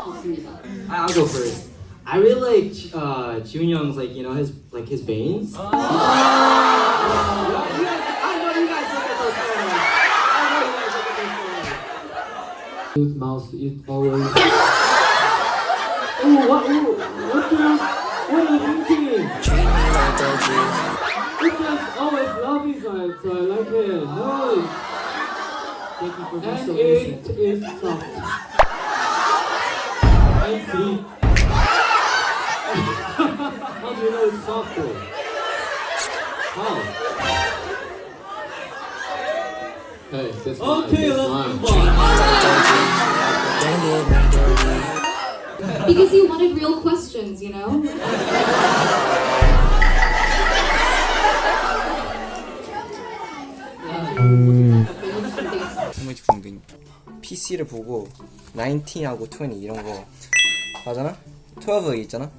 I'll go first. I really like Junyoung's like his veins. I know you guys look at those photos. Youth mouse, you always. Ooh, what are you thinking? It just always lovey side, so I like it. Nice. Thank you for And being so it innocent. is soft. And sweet. How do you know it's soft though? How? Hey, that's Okay, let's move on. Because you wanted real questions, you know? 소매치 궁뎅이. PC를 보고 19하고 20 이런 거 하잖아? 12 있잖아?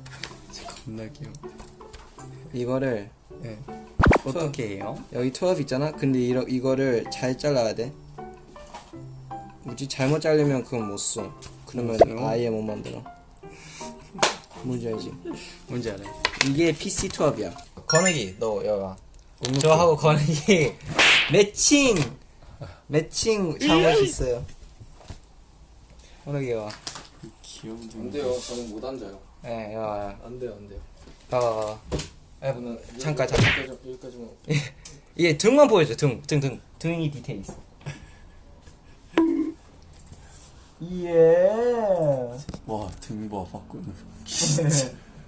겁나 귀여워. 이거를 네. 어떻게 해요? 여기 12 있잖아? 근데 이거를 잘 잘라야 돼. 뭐지? 잘못 자르면 그건 못 써. 그러면 못 써요? 아예 못 만들어. 뭔지 알지? 뭔지 알아요? 이게 PC 12이야. 건욱이 너 여기 와. 저하고 건욱이 매칭 잠옷 있어요. 건욱이 와. 귀여운 안 돼요. 저는 못 앉아요. 예, 야. 안 돼요, 안 돼요. 봐봐. 저는 잠깐. 여기까지만. 이게 등만 보여줘. 등이 디테일 있어. 예. 와, 등봐 바꾸는.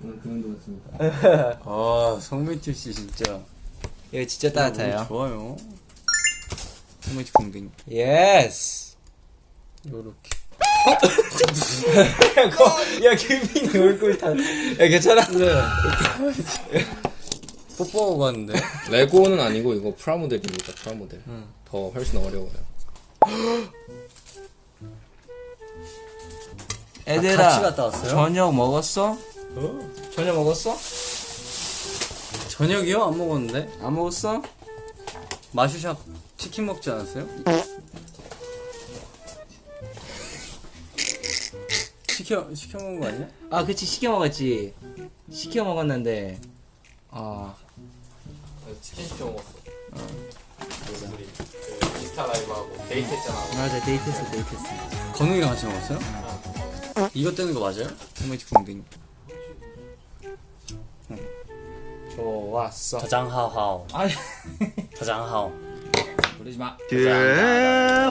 오늘 그만두겠습니다. 아, 성매치 씨 진짜. 이거 진짜 따뜻해요. 좋아요. 소매치 궁뎅이. 예스. 요렇게. 야, 규민이 얼굴 다. 야, 괜찮아? 뽀뽀하고 갔는데. 레고는 아니고 이거 프라모델입니다. 프라모델. 더 훨씬 어려워요. 애들아, 같이 갔다 왔어요? 저녁 먹었어? 저녁 먹었어? 저녁이요? 안 먹었는데. 안 먹었어? 마슈샵 치킨 먹지 않았어요? 시켜 먹은 거 아니야? 아, 그치, 시켜 먹었지. 시켜 먹었는데, 치킨 시켜 먹었어. 우리 인스타 라이브하고 데이트했잖아. 맞아, 데이트했어. 건웅이랑 같이 먹었어요? 이거 뜨는 거 맞아요? 소매치 궁뎅이. 좋았어. 大张浩아니, 大张浩 부르지 마. 雪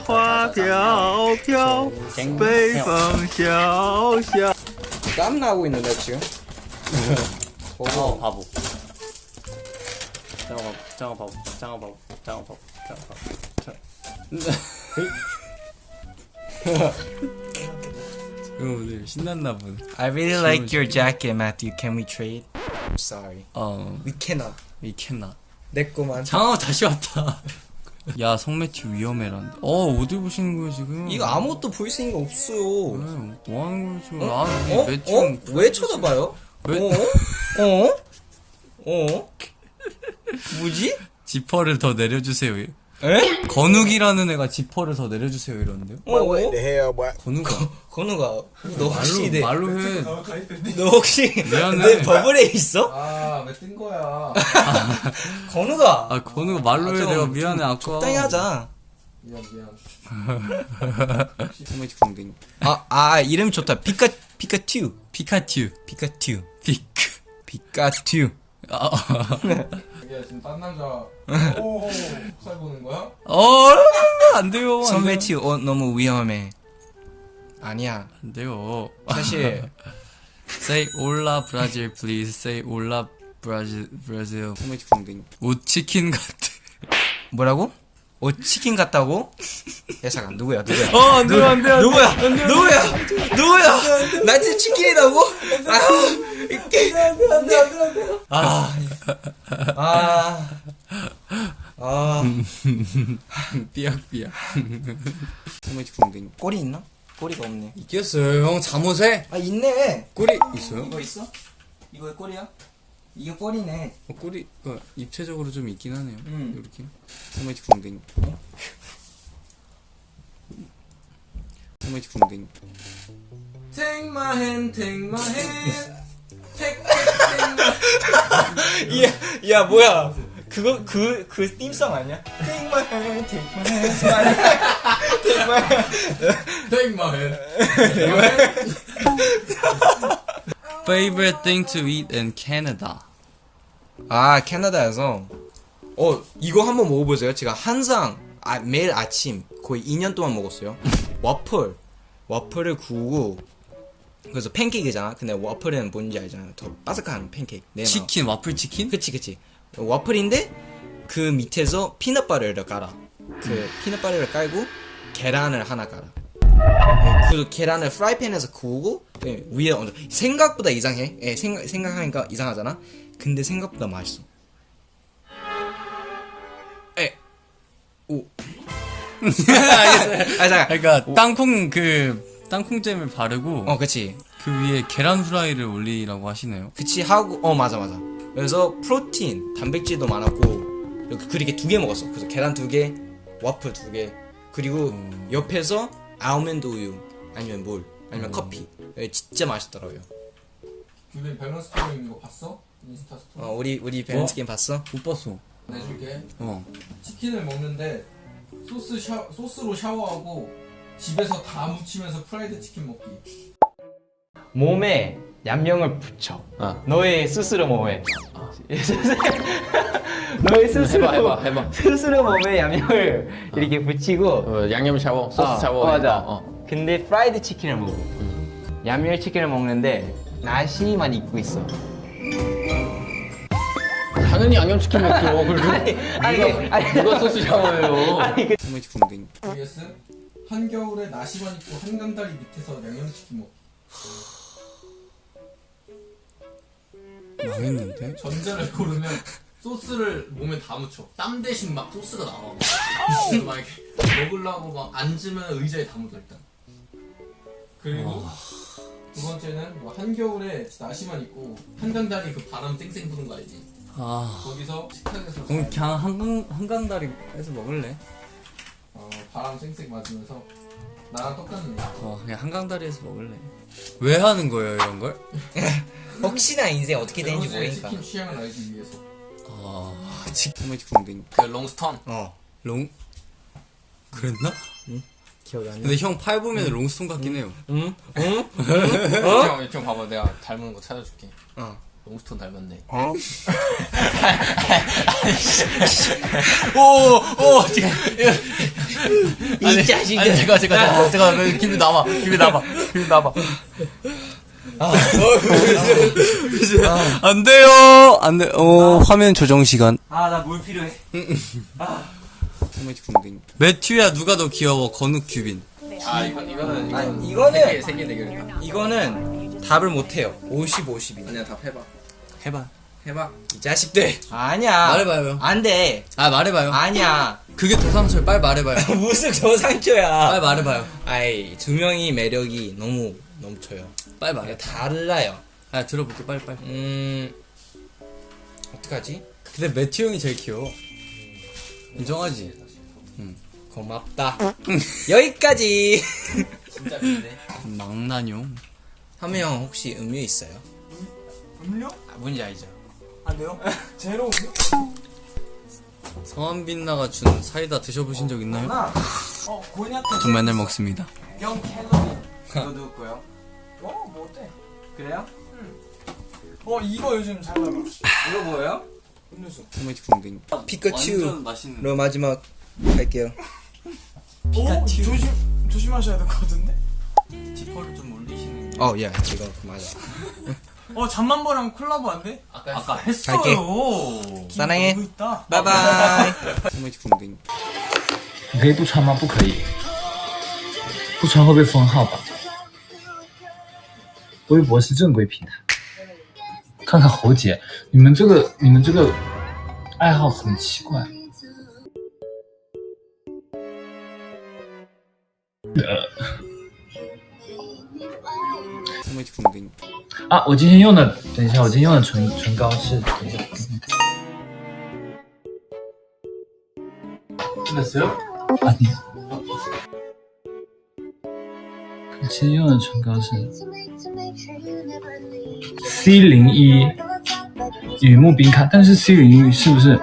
花飘飘，北风萧萧。 땀 나고 있는데, 지금? 바보. 장어 바보. 오늘 신났나 보네. I really like your jacket, Matthew. Can we trade? I'm sorry. We cannot. 이 캔나. 내 거만. 장어 다시 왔다. 야, 성매치 위험해란다. 어디 보시는 거예요 지금? 이거 아무것도 보일 수 있는 거 없어요. 뭐 하는 거예요 지금? 왜 쳐다봐요? 왜? 뭐지? 지퍼를 더 내려주세요. 에? 건욱이라는 애가 지퍼를 더 내려주세요 이러는데요? 건우가 너 혹시 말로 해. 너 혹시 미안해. 내 버블에 있어? 왜 뜬 거야? 건우가 아, 건우가 말로 해. 좀 내가 미안해 아까. 적당히 하자. 미안. 소매치 궁뎅이. 이름 좋다. 피카츄. 피카츄. 피카츄. 피카츄. 이게 지금 딴 남자 살 보는 거야? 안 돼요. 선배치 너무 위험해. 아니야. 안 돼요. 사실 Say 올라 브라질 please. Say 올라 브라질. 소매치 궁뎅이. 옷 치킨 같아. 뭐라고? 치킨 같다고? 야 잠깐 누구야? 안 돼요. 누구야? 나 지금 치킨이라고? 삐약삐약. 소매치 궁뎅이. 꼬리 있나? 꼬리가 없네. 있겠어요 형 잠옷에? 있네. 꼬리 있어요? 이거 있어? 이거 꼬리야? 이거 꼬리네. 꼬리가 입체적으로 좀 있긴 하네요. 음. 이렇게. 소매치 궁뎅이. 소매치 궁뎅이. Take my hand, take my hand. Take 야 뭐야? 그거 그 띵송 아니야? Take my hand, take my hand. Take my hand. take my hand. Favorite thing to eat in Canada. 아 캐나다에서 이거 한번 먹어보세요. 제가 항상 매일 아침 거의 2년 동안 먹었어요. 와플을 구우고 그래서 팬케이크잖아. 근데 와플은 뭔지 알잖아. 더 바삭한 팬케이크. 치킨, 와플 치킨? 그치. 와플인데 그 밑에서 피넛버터를 깔아. 그 피넛버터를 깔고 계란을 하나 깔아. 그 계란을 프라이팬에서 구우고 위에 얹어. 생각보다 이상해. 생각하니까 이상하잖아. 근데 생각보다 맛있어. 오. 잠깐. 그러니까 땅콩잼을 바르고 그치. 그 위에 계란 후라이를 올리라고 하시네요. 그치 하고 맞아. 그래서 프로틴, 단백질도 많았고 그렇게 2개 먹었어. 그래서 계란 2개, 와플 2개, 그리고 옆에서 아몬드 우유 아니면 커피. 진짜 맛있더라고요. 규빈 밸런스 게임 있는 거 봤어? 인스타 스토리. 우리 밸런스 게임 봤어? 못 봤어. 내줄게. 어. 치킨을 먹는데 소스로 샤워하고 집에서 다 묻히면서 프라이드 치킨 먹기. 몸에 얌령을 붙여. 너의 스스로 몸에. 너의 스스로 해봐. 스스로 몸에 얌령을 이렇게 붙이고. 양념 샤워, 소스 샤워. 맞아. 근데 프라이드 치킨을 먹어. 얌령 치킨을 먹는데 나시만 입고 있어. 당연히 양념 치킨 먹죠. 아니, 누가 소스 샤워해요? 소매치 궁뎅이. vs 한겨울에 나시만 입고 한강다리 밑에서 양념치킨 먹기. 망했는데? 전자를 고르면 소스를 몸에 다 묻혀. 땀 대신 막 소스가 나와. 그래서 막 이렇게 먹으려고 막 앉으면 의자에 다 묻어 일단. 그리고 두 번째는 뭐 한겨울에 나시만 입고 한강다리 그 바람 쌩쌩 부는 거 알지? 거기서 식탁에서 그럼 그냥 한강다리에서 먹을래? 바람 쌩쌩 맞으면서 나랑 똑같네. 그냥 한강다리에서 먹을래. 왜 하는 거예요 이런 걸? 혹시나 인생 어떻게 되는지 그러지, 모르니까. 치킨 취향을 알기 위해서. 소매치 궁뎅이. 그 롱스턴. 그랬나? 기억이 안 나. 근데 형 팔 보면 롱스톤 같긴 해요. 형 봐봐, 내가 닮은 거 찾아줄게. 롱스톤 닮았네. 이 자식아. 아니 제가 기분 나와. 안 돼요. 안 돼. 화면 조정 시간. 나 물 필요해. 소매치 궁뎅이. 매튜야 누가 더 귀여워? 건욱 규빈. 이거는 세계 대결이다. 이거는 답을 못 해요. 50-50이. 아니야, 답해봐. 해봐. 이 자식들. 아니야. 말해봐요. 안 돼. 말해봐요. 아니야. 그게 더 상처요. 빨리 말해봐요. 무슨 저 상처야. 빨리 말해봐요. 두 명이 매력이 너무 넘쳐요. 빨리 말해. 달라요. 들어볼게. 빨리. 어떡하지? 근데 매튜 형이 제일 귀여워. 인정하지? 고맙다. 여기까지. 진짜 미네. 망나뇽. 한우 형 혹시 음료 있어요? 음료? 뭔지 알죠? 안 돼요? 제로 음료? 성한빈나가 준 사이다 드셔보신 적 있나요? 고인한테 전 맨날 먹습니다. 0 칼로리. 이거 누구 거요? 뭐 어때? 그래요? 이거 요즘 잘 나가. 이거 뭐예요? 음료수. 소매치 궁뎅이. 피카츄로 맛있는. 마지막 할게요. 조심하셔야 될 것 같은데? 지퍼를 좀 올리시는. 야 이거 맞아. 잠만보랑 콜라보 안 돼? 아까 했어요. 사랑해. 너무 있다. 바이바이. 소매치 궁뎅이. 你可以不穿吗？不可以，不穿会被封号吧？微博是正规平台。看看侯姐，你们这个爱好很奇怪。소매치 궁뎅이.啊，我今天用的，等一下，我今天用的唇膏是，等一下，됐어요? 아니. 其实用的唇膏是 C01雨木冰卡，但是 C01是不是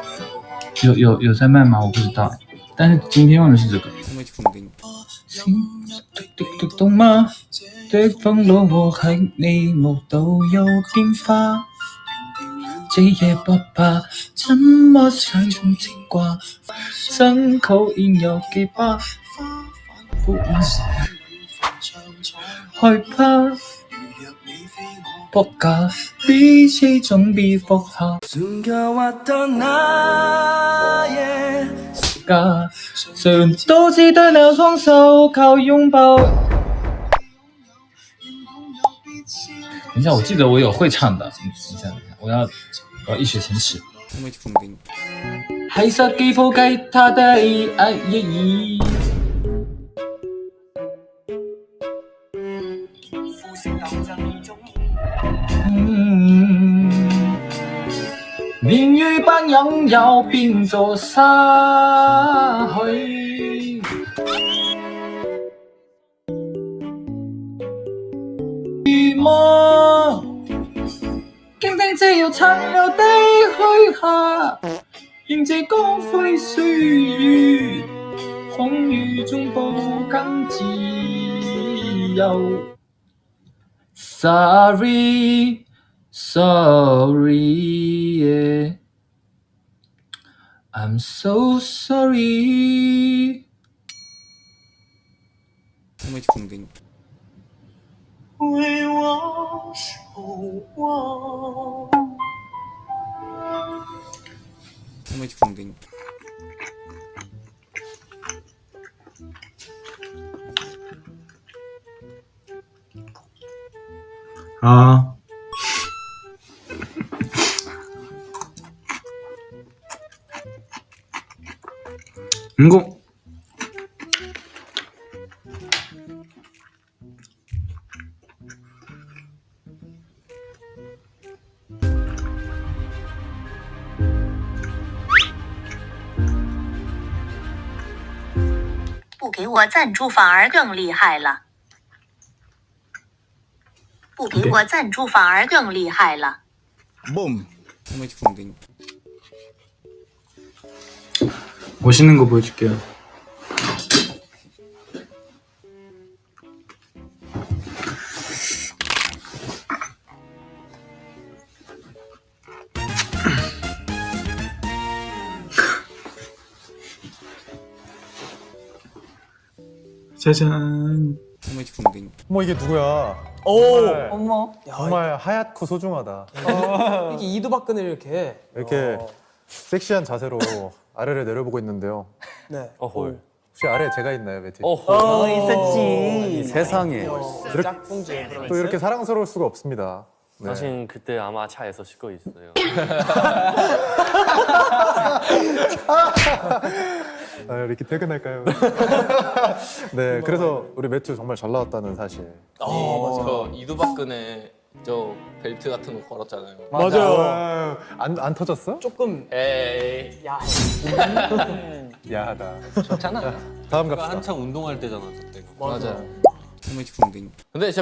有在卖嗎？我不知道，但是今天用的是這個。心滴滴動嗎？的風路和喺你目都有變化，這夜不怕，怎麼想種牽掛？傷口應有幾把，不害怕。不假，彼此總必復合。誰都只對了雙手靠擁抱。等一下，我記得我有會唱的。等一下，我要一雪前恥。係實幾副計他的愛意。年月不擁有變作失去，如夢傾聽只要殘留的虛下，迎接光輝歲月，風雨中不甘自由。Sorry, yeah. I'm so sorry. 为我守望。啊，이거不给我赞助反而更厉害了。不给我赞助反而更厉害了。Boom. 멋있는 거 보여줄게요. 짜잔. 어머 이게 누구야? 어머. 정말 하얗고 소중하다. 이게 이두박근을 이렇게. 이렇게 섹시한 자세로 아래를 내려보고 있는데요. 네. 혹시 아래에 제가 있나요, 매튜? 있었지. 세상에. 짝꿍지에 또 이렇게 사랑스러울 수가 없습니다. 네. 사실 그때 아마 차에서 씻고 있어요. 이렇게 퇴근할까요? 네, 그래서 우리 매튜 정말 잘 나왔다는 사실. 맞아. 저 이두박근에 저 벨트 같은 거 걸었잖아요. 맞아요. 안 터졌어? 조금 에이. 야하다. 좋잖아. 다음 갑시다. 한창 운동할 때잖아 그때가. 맞아. 근데 진짜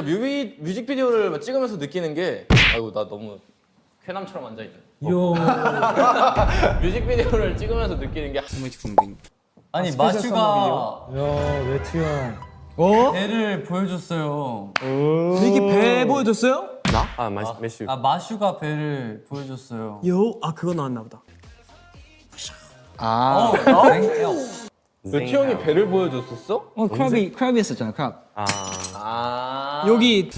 뮤직비디오를 찍으면서 느끼는 게 아이고 나 너무 쾌남처럼 앉아있네. 뮤직비디오를 찍으면서 느끼는 게 아니 마슈가 야, 매튜 형. 배를 보여줬어요. 이게 배 보여줬어요? 아 메슈. 아 마슈가 배를 보여줬어요. 그거 나왔나 보다. 메튜 형이 배를 보여줬었어? 크랩이 했었잖아, 크랩. 아. 여기